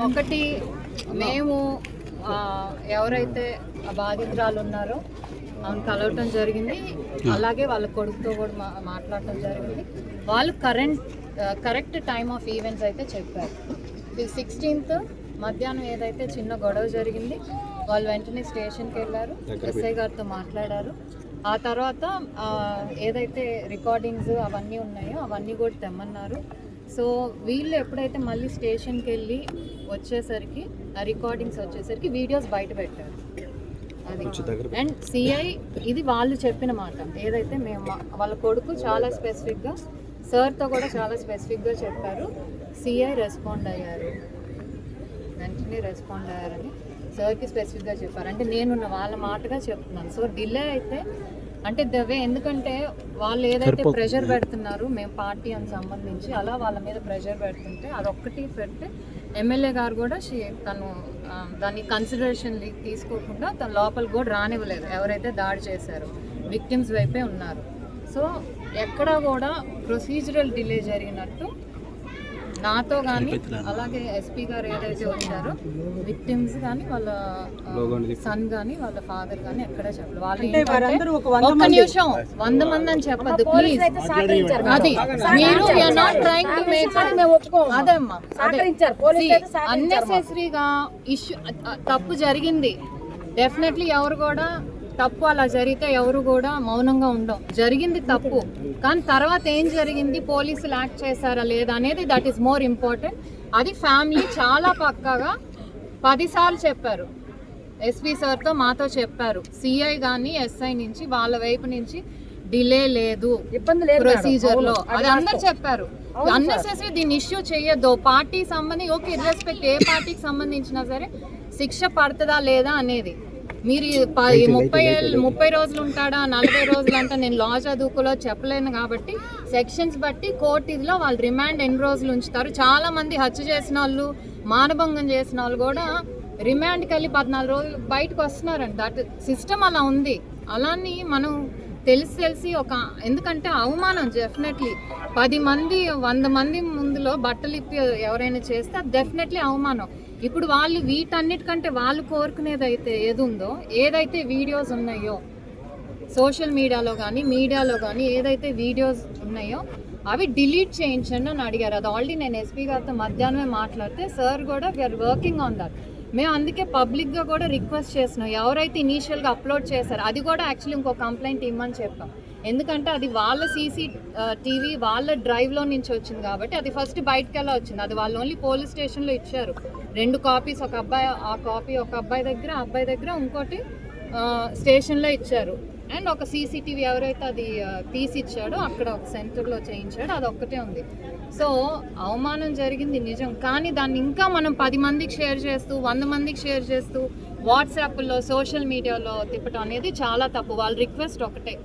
ఒకటి మేము ఎవరైతే బాధితురాలు ఉన్నారో ఆమెను కలవటం జరిగింది, అలాగే వాళ్ళ కొడుకుతో కూడా మాట్లాడటం జరిగింది. వాళ్ళు కరెక్ట్ టైమ్ ఆఫ్ ఈవెంట్స్ అయితే చెప్పారు. 16th మధ్యాహ్నం ఏదైతే చిన్న గొడవ జరిగింది, వాళ్ళు వెంటనే స్టేషన్కి వెళ్ళారు, ఎస్ఐ గారితో మాట్లాడారు. ఆ తర్వాత ఏదైతే రికార్డింగ్స్ అవన్నీ ఉన్నాయో అవన్నీ కూడా తెమ్మన్నారు. సో వీళ్ళు ఎప్పుడైతే మళ్ళీ స్టేషన్కి వెళ్ళి వచ్చేసరికి ఆ రికార్డింగ్స్ వచ్చేసరికి వీడియోస్ బయట పెట్టారు. అది అండ్ సిఐ ఇది వాళ్ళు చెప్పిన మాట ఏదైతే మేము వాళ్ళ కొడుకు చాలా స్పెసిఫిక్గా సార్తో కూడా చాలా స్పెసిఫిక్గా చెప్పారు. సిఐ రెస్పాండ్ అయ్యారు, వెంటనే రెస్పాండ్ అయ్యారని సార్కి స్పెసిఫిక్గా చెప్పారు. అంటే నేను వాళ్ళ మాటగా చెప్తున్నాను. సో డిలే అయితే అంటే దవే, ఎందుకంటే వాళ్ళు ఏదైతే ప్రెషర్ పెడుతున్నారు మేము పార్టీ అని సంబంధించి అలా వాళ్ళ మీద ప్రెషర్ పెడుతుంటే అదొక్కటి పెడితే ఎమ్మెల్యే గారు కూడా తను దాన్ని కన్సిడరేషన్ తీసుకోకుండా తన లోపలికి కూడా రానివ్వలేదు. ఎవరైతే దాడి చేశారో విక్టిమ్స్ వైపే ఉన్నారు. సో ఎక్కడా కూడా ప్రొసీజరల్ డిలే జరిగినట్టు నాతో కానీ అలాగే ఎస్పీ గారు ఏదైతే వచ్చారో విక్టిమ్స్ కానీ వాళ్ళ సన్ కానీ వాళ్ళ ఫాదర్ కానీ ఎక్కడా చెప్పలేదు. వాళ్ళు ఒక్క నిమిషం 100 మంది అని చెప్పద్దు ప్లీజ్. అది మీరు అదేమ్మా అన్నెసెసరీగా ఇష్యూ తప్పు జరిగింది. డెఫినెట్లీ ఎవరు కూడా తప్పు అలా జరిగితే ఎవరు కూడా మౌనంగా ఉండం. జరిగింది తప్పు, కానీ తర్వాత ఏం జరిగింది, పోలీసులు యాక్ట్ చేశారా లేదా అనేది దట్ ఈస్ మోర్ ఇంపార్టెంట్. అది ఫ్యామిలీ చాలా పక్కాగా 10 సార్లు చెప్పారు. ఎస్పీ సార్తో మాతో చెప్పారు. సిఐ కానీ ఎస్ఐ నుంచి వాళ్ళ వైపు నుంచి డిలే లేదు, ఇబ్బంది లేదు ప్రొసీజర్లో, అది అందరు చెప్పారు. అన్నెసెసరీ దీన్ని ఇష్యూ చేయొద్దు. పార్టీ సంబంధించి ఓకే, ఇర్రెస్పెక్ట్ ఏ పార్టీకి సంబంధించినా సరే శిక్ష పడుతుందా లేదా అనేది మీరు 30 రోజులు ఉంటాడా 40 రోజులు అంటా నేను లా చదువుకులో చెప్పలేను. కాబట్టి సెక్షన్స్ బట్టి కోర్టు ఇదిలో వాళ్ళు రిమాండ్ ఎన్ని రోజులు ఉంచుతారు. చాలా మంది హత్య చేసిన వాళ్ళు, మానభంగం చేసిన వాళ్ళు కూడా రిమాండ్కి వెళ్ళి 14 రోజులు బయటకు వస్తున్నారండి. దట్ సిస్టమ్ అలా ఉంది. అలాని మనం తెలిసి ఎందుకంటే అవమానం డెఫినెట్లీ 10 మంది 100 మంది ముందులో బట్టలు ఇప్పి ఎవరైనా చేస్తే అది డెఫినెట్లీ అవమానం. ఇప్పుడు వాళ్ళు వీటన్నిటికంటే వాళ్ళు కోరుకునేది అయితే ఏది ఉందో, ఏదైతే వీడియోస్ ఉన్నాయో సోషల్ మీడియాలో కానీ ఏదైతే వీడియోస్ ఉన్నాయో అవి డిలీట్ చేయించండి అని అడిగారు. అది ఆల్రెడీ నేను ఎస్పీ గారితో మధ్యాహ్నమే మాట్లాడితే సార్ కూడా వీఆర్ వర్కింగ్ ఆన్ దట్. మేము అందుకే పబ్లిక్గా కూడా రిక్వెస్ట్ చేస్తున్నాం. ఎవరైతే ఇనీషియల్గా అప్లోడ్ చేశారో అది కూడా యాక్చువల్లీ ఇంకో కంప్లైంట్ ఇవ్వమని చెప్పాం. ఎందుకంటే అది వాళ్ళ CCTV వాళ్ళ డ్రైవ్లో నుంచి వచ్చింది కాబట్టి అది ఫస్ట్ బయటకు ఎలా వచ్చింది. అది వాళ్ళు ఓన్లీ పోలీస్ స్టేషన్లో ఇచ్చారు 2 కాపీస్. ఒక అబ్బాయి ఆ కాపీ ఒక అబ్బాయి దగ్గర ఇంకోటి స్టేషన్లో ఇచ్చారు. అండ్ ఒక CCTV ఎవరైతే అది తీసి ఇచ్చాడో అక్కడ ఒక సెంటర్లో చేయించాడో అది ఒక్కటే ఉంది. సో అవమానం జరిగింది నిజం, కానీ దాన్ని ఇంకా మనం 10 మందికి షేర్ చేస్తూ 100 మందికి షేర్ చేస్తూ వాట్సాప్లో సోషల్ మీడియాలో తిప్పటం అనేది చాలా తప్పు. వాళ్ళ రిక్వెస్ట్ ఒకటే,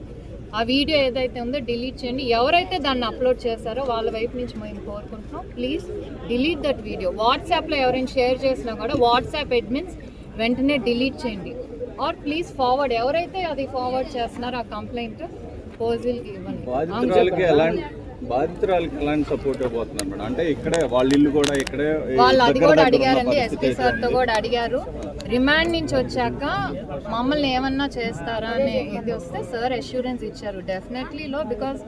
ఆ వీడియో ఏదైతే ఉందో డిలీట్ చేయండి. ఎవరైతే దాన్ని అప్లోడ్ చేశారో వాళ్ళ వైపు నుంచి మేము కోరుకుంటున్నాం, ప్లీజ్ డిలీట్ దట్ వీడియో. వాట్సాప్లో ఎవరైనా షేర్ చేసినా కూడా వాట్సాప్ అడ్మిన్స్ వెంటనే డిలీట్ చేయండి. ఆర్ ప్లీజ్ ఫార్వర్డ్, ఎవరైతే అది ఫార్వర్డ్ చేస్తున్నారో ఆ కంప్లైంట్ పోలీసులకి ఇవ్వండి. బాధితురాలకి ఎలాంటి సపోర్ట్ ఇవ్వబోతున్నారు మేడం? అంటే ఇక్కడే వాళ్ళ ఇల్లు కూడా ఇక్కడే వాళ్ళు అది కూడా అడిగారండి. ఎస్పీ సార్తో కూడా అడిగారు. రిమాండ్ నుంచి వచ్చాక మమ్మల్ని ఏమన్నా చేస్తారా అనే ఇది వస్తే సార్ అష్యూరెన్స్ ఇచ్చారు డెఫినెట్లీలో. బికాజ్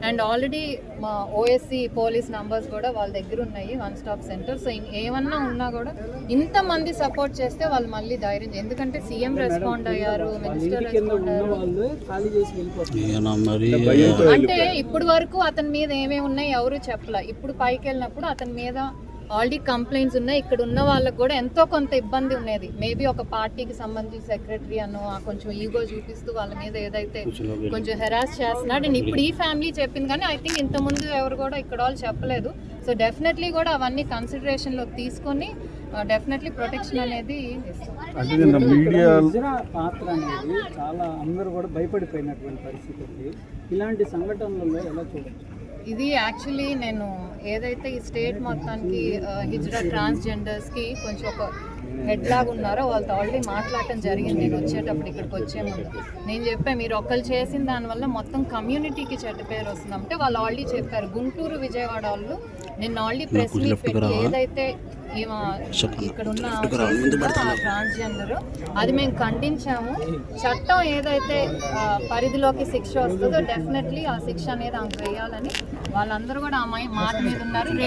అండ్ ఆల్రెడీ మా OSC పోలీస్ నంబర్స్ కూడా వాళ్ళ దగ్గర ఉన్నాయి, 1 స్టాప్ సెంటర్. సో ఏమన్నా ఉన్నా కూడా ఇంతమంది సపోర్ట్ చేస్తే వాళ్ళు మళ్ళీ ధైర్యం, ఎందుకంటే సీఎం రెస్పాండ్ అయ్యారు, మినిస్టర్ రెస్పాండ్ అయ్యారు. అంటే ఇప్పుడు వరకు అతని మీద ఏమేమి ఉన్నాయి ఎవరు చెప్పలే. ఇప్పుడు పైకి వెళ్ళినప్పుడు అతని మీద ఆల్రెడీ కంప్లైంట్స్ ఉన్నాయి. ఇక్కడ ఉన్న వాళ్ళకి కూడా ఎంతో కొంత ఇబ్బంది ఉన్నది. మేబీ ఒక పార్టీకి సంబంధించి సెక్రటరీ అను కొంచెం ఈగో చూపిస్తూ వాళ్ళ మీద ఏదైతే కొంచెం హెరాస్ చేస్తున్నాడు. అండ్ ఇప్పుడు ఈ ఫ్యామిలీ చెప్పింది, కానీ ఐ థింక్ ఇంతకుముందు ఎవరు కూడా ఇక్కడ వాళ్ళు చెప్పలేదు. సో డెఫినెట్లీ కూడా అవన్నీ కన్సిడరేషన్లో తీసుకొని డెఫినెట్లీ ప్రొటెక్షన్ అనేది పాత్ర అనేది చాలా అందరూ కూడా భయపడిపోయినటువంటి పరిస్థితి ఉంది. ఇలాంటి సంఘటనలలో ఎలా చూడవచ్చు? ఇది యాక్చువల్లీ నేను ఏదైతే ఈ స్టేట్ మొత్తానికి హిజ్రా ట్రాన్స్జెండర్స్కి కొంచెం ఒక హెడ్ లాగా ఉన్నారో వాళ్ళతో ఆల్రెడీ మాట్లాడటం జరిగింది. నేను వచ్చేటప్పుడు ఇక్కడికి వచ్చే ముందు నేను చెప్పాను, మీరు ఒక్కరు చేసిన దానివల్ల మొత్తం కమ్యూనిటీకి చెడ్డ పేరు వస్తుంది. అంటే వాళ్ళు ఆల్రెడీ చెప్పారు, గుంటూరు విజయవాడ వాళ్ళు నిన్న ఆల్రెడీ ప్రెస్ మీట్ పెట్టి ఏదైతే ఇక్కడ ఉన్న ట్రాన్స్జెండర్ అది మేము ఖండించాము. చట్టం ఏదైతే పరిధిలోకి శిక్ష వస్తుందో డెఫినెట్లీ ఆ శిక్ష అనేది ఆమెకు వేయాలని వాళ్ళందరూ కూడా ఆ మాట మీద ఉన్నారు.